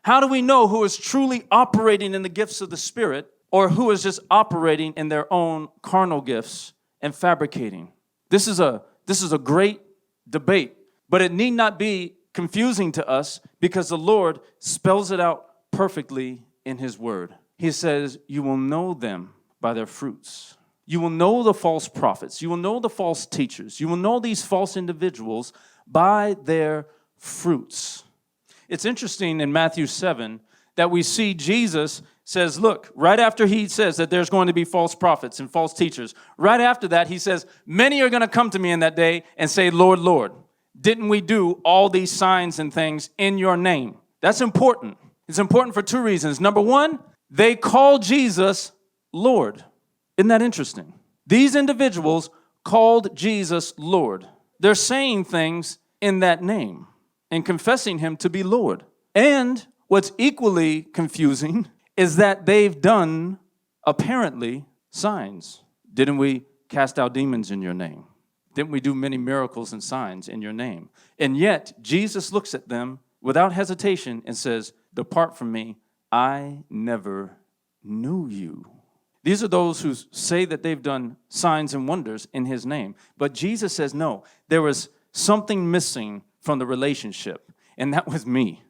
How do we know who is truly operating in the gifts of the Spirit or who is just operating in their own carnal gifts and fabricating? This is a great debate, but it need not be confusing to us because the Lord spells it out perfectly in His Word. He says, you will know them by their fruits. You will know the false prophets. You will know the false teachers. You will know these false individuals by their fruits. It's interesting in Matthew 7 that we see Jesus says, look, right after he says that there's going to be false prophets and false teachers, right after that he says, many are going to come to me in that day and say, Lord, Lord, didn't we do all these signs and things in your name? That's important. It's important for two reasons. Number one, they call Jesus Lord. Isn't that interesting? These individuals called Jesus Lord. They're saying things in that name and confessing him to be Lord. And what's equally confusing is that they've done, apparently, signs. Didn't we cast out demons in your name? Didn't we do many miracles and signs in your name? And yet, Jesus looks at them without hesitation and says, depart from me, I never knew you. These are those who say that they've done signs and wonders in his name. But Jesus says, no, there was something missing from the relationship, and that was me.